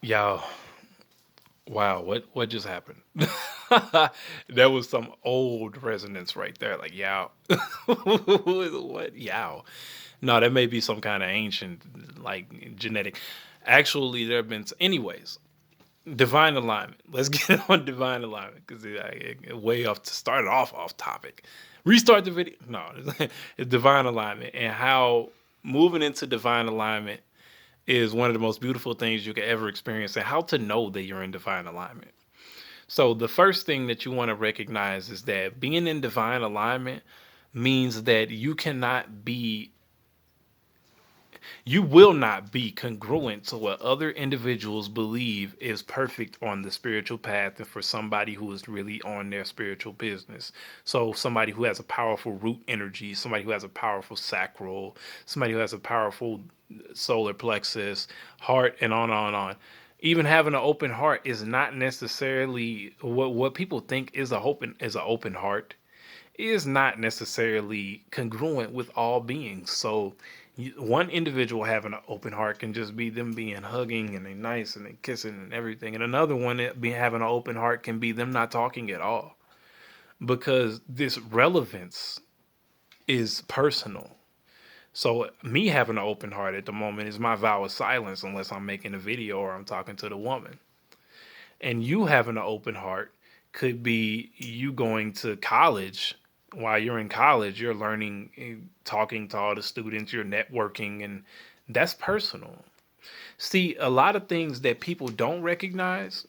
Yo, wow, what just happened? That was some old resonance right there. Like, yow. What? Yow. No, that may be some kind of ancient, like, genetic. Actually, there have been, anyways, divine alignment. Let's get on divine alignment because way off to start it off topic. Restart the video. No, it's divine alignment and how moving into divine alignment is one of the most beautiful things you could ever experience and how to know that you're in divine alignment. So the first thing that you want to recognize is that being in divine alignment means that you will not be congruent to what other individuals believe is perfect on the spiritual path and for somebody who is really on their spiritual business. So somebody who has a powerful root energy, somebody who has a powerful sacral, somebody who has a powerful solar plexus, heart, and on. Even having an open heart is not necessarily what people think is an open heart is not necessarily congruent with all beings. So one individual having an open heart can just be them being hugging and they nice and they kissing and everything, and another one having an open heart can be them not talking at all because this relevance is personal. So me having an open heart at the moment is my vow of silence unless I'm making a video or I'm talking to the woman. And you having an open heart could be you going to college. While you're in college, you're learning, talking to all the students, you're networking, and that's personal. See, a lot of things that people don't recognize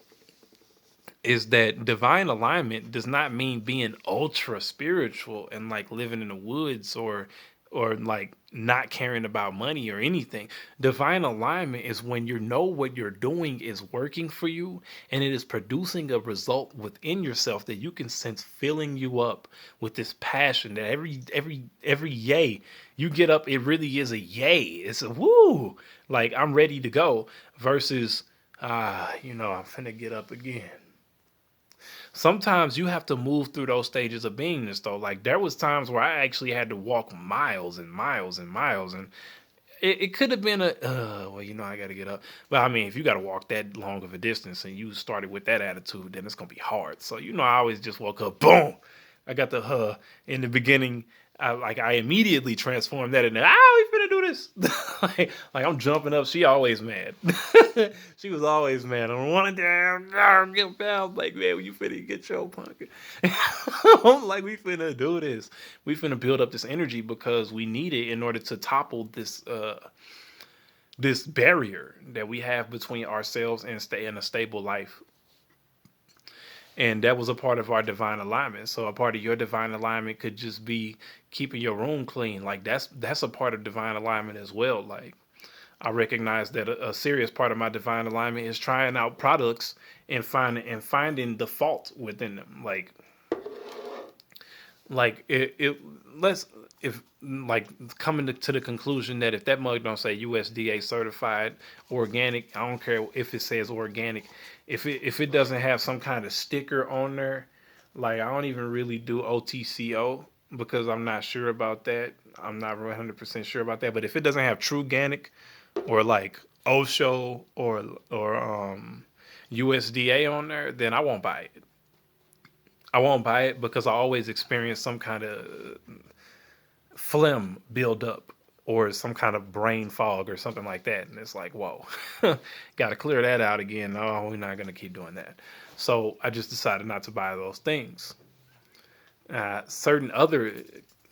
is that divine alignment does not mean being ultra spiritual and like living in the woods or like not caring about money or anything. Divine alignment is when you know what you're doing is working for you and it is producing a result within yourself that you can sense filling you up with this passion that every yay you get up, it really is a yay. It's a woo, like I'm ready to go versus I'm finna get up again. Sometimes you have to move through those stages of beingness though. Like there was times where I actually had to walk miles and miles and miles, and it could have been I got to get up. But I mean, if you got to walk that long of a distance and you started with that attitude, then it's gonna be hard. So I always just woke up, boom. I got the in the beginning. I immediately transformed that into we finna do this. like I'm jumping up. She always mad. She was always mad. I don't want to damn get down. Like man, when you finna get your punk. I'm like we finna do this. We finna build up this energy because we need it in order to topple this barrier that we have between ourselves and stay in a stable life. And that was a part of our divine alignment. So a part of your divine alignment could just be keeping your room clean. Like that's a part of divine alignment as well. Like I recognize that a serious part of my divine alignment is trying out products and finding the fault within them. Like it let's if like coming to the conclusion that if that mug don't say USDA certified organic, I don't care if it says organic. If it doesn't have some kind of sticker on there, like I don't even really do OTCO because I'm not sure about that. I'm not 100% sure about that. But if it doesn't have True Organic or like OSHO or USDA on there, then I won't buy it. I won't buy it because I always experience some kind of phlegm build up or some kind of brain fog or something like that. And it's like, whoa, got to clear that out again. No, we're not going to keep doing that. So I just decided not to buy those things. Certain other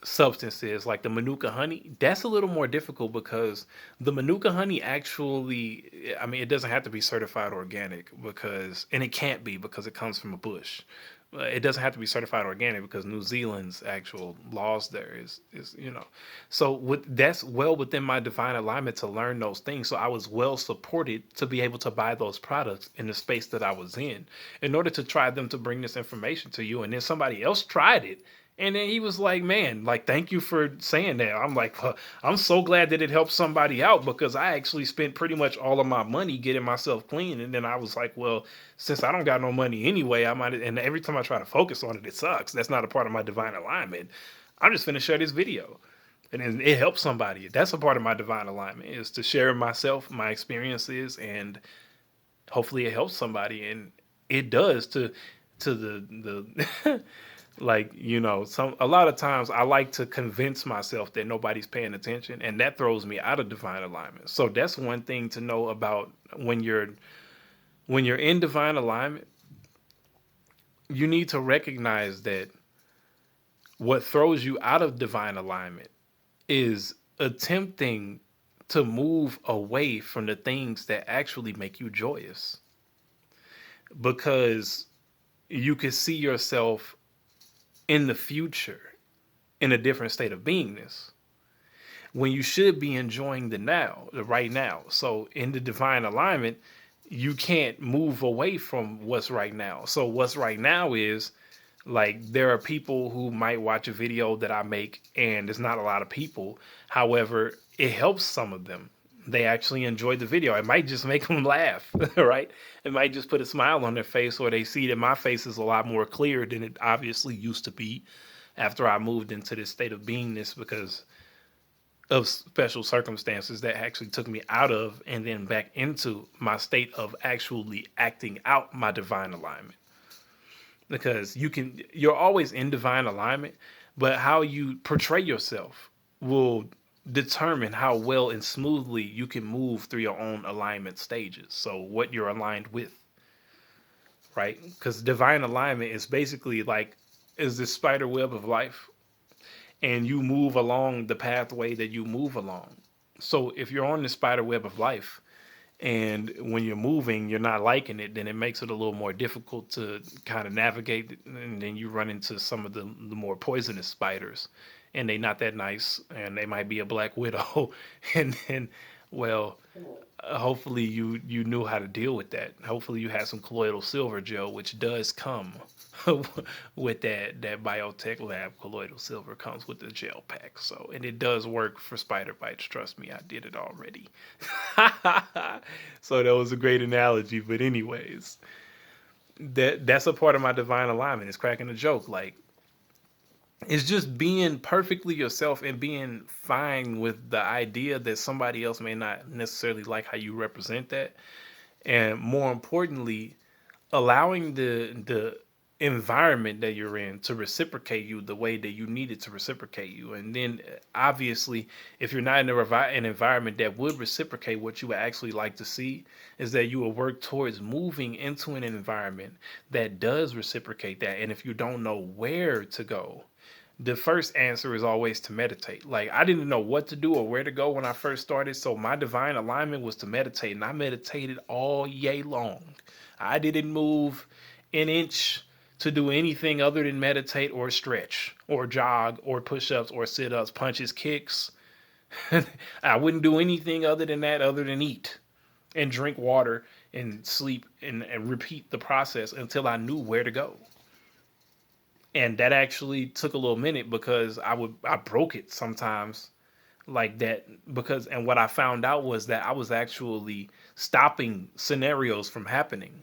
substances like the Manuka honey, that's a little more difficult because the Manuka honey actually, I mean, it doesn't have to be certified organic and it can't be because it comes from a bush. It doesn't have to be certified organic because New Zealand's actual laws there is. So that's well within my divine alignment to learn those things. So I was well supported to be able to buy those products in the space that I was in order to try them to bring this information to you. And then somebody else tried it. And then he was like, man, like, thank you for saying that. I'm like, I'm so glad that it helped somebody out because I actually spent pretty much all of my money getting myself clean. And then I was like, well, since I don't got no money anyway, I might, and every time I try to focus on it, it sucks. That's not a part of my divine alignment. I'm just finna share this video. And then it helps somebody. That's a part of my divine alignment is to share myself, my experiences, and Hopefully it helps somebody, and it does to the like, some a lot of times I like to convince myself that nobody's paying attention, and that throws me out of divine alignment. So that's one thing to know about when you're in divine alignment. You need to recognize that what throws you out of divine alignment is attempting to move away from the things that actually make you joyous, because you can see yourself in the future in a different state of beingness when you should be enjoying the now, the right now. So in the divine alignment, you can't move away from what's right now. So what's right now is, like, there are people who might watch a video that I make and there's not a lot of people. However, it helps some of them. They actually enjoy the video. It might just make them laugh, right? It might just put a smile on their face, or they see that my face is a lot more clear than it obviously used to be after I moved into this state of beingness because of special circumstances that actually took me out of and then back into my state of actually acting out my divine alignment. Because you're always in divine alignment, but how you portray yourself will determine how well and smoothly you can move through your own alignment stages. So what you're aligned with, right? Because divine alignment is basically like is this spider web of life, and you move along the pathway that you move along. So if you're on the spider web of life, and when you're moving, you're not liking it, then it makes it a little more difficult to kind of navigate. And then you run into some of the more poisonous spiders, and they're not that nice, and they might be a black widow. And then, well, hopefully you knew how to deal with that. Hopefully you had some colloidal silver gel, which does come with that biotech lab. Colloidal silver comes with the gel pack, so, and it does work for spider bites. Trust me, I did it already. So that was a great analogy. But anyways, that's a part of my divine alignment. It's cracking a joke. Like, it's just being perfectly yourself and being fine with the idea that somebody else may not necessarily like how you represent that. And more importantly, allowing the environment that you're in to reciprocate you the way that you need it to reciprocate you. And then obviously, if you're not in an environment that would reciprocate what you would actually like to see, is that you will work towards moving into an environment that does reciprocate that. And if you don't know where to go, the first answer is always to meditate. Like, I didn't know what to do or where to go when I first started. So my divine alignment was to meditate, and I meditated all yay long. I didn't move an inch to do anything other than meditate or stretch or jog or push-ups or sit-ups, punches, kicks. I wouldn't do anything other than that, other than eat and drink water and sleep and repeat the process until I knew where to go. And that actually took a little minute because I broke it sometimes like that, because, and what I found out was that I was actually stopping scenarios from happening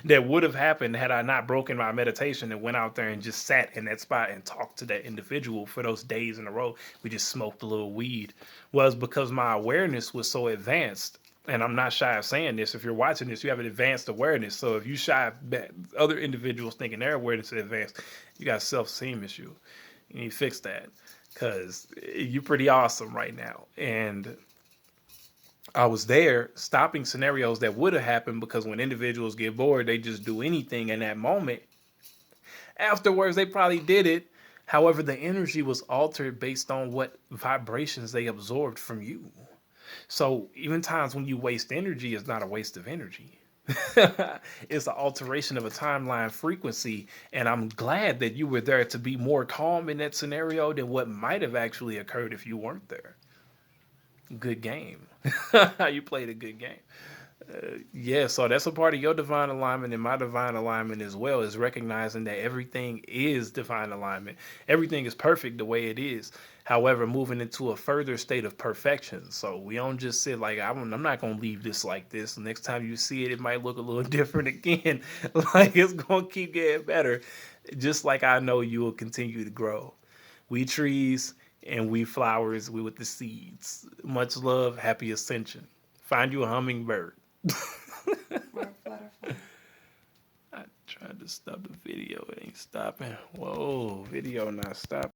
that would have happened had I not broken my meditation and went out there and just sat in that spot and talked to that individual for those days in a row. We just smoked a little weed. Was because my awareness was so advanced. And I'm not shy of saying this. If you're watching this, you have an advanced awareness. So if you shy of other individuals thinking their awareness is advanced, you got a self-esteem issue. You need to fix that, because you're pretty awesome right now. And I was there stopping scenarios that would have happened, because when individuals get bored, they just do anything in that moment. Afterwards, they probably did it. However, the energy was altered based on what vibrations they absorbed from you. So even times when you waste energy, is not a waste of energy. It's an alteration of a timeline frequency. And I'm glad that you were there to be more calm in that scenario than what might have actually occurred if you weren't there. Good game. You played a good game. Yeah, so that's a part of your divine alignment, and my divine alignment as well, is recognizing that everything is divine alignment. Everything is perfect the way it is. However, moving into a further state of perfection. So we don't just sit like, I'm not going to leave this like this. Next time you see it, it might look a little different again. Like, it's going to keep getting better. Just like I know you will continue to grow. We trees and we flowers, we with the seeds. Much love, happy ascension. Find you a hummingbird. Tried to stop the video. It ain't stopping. Whoa, video not stopping.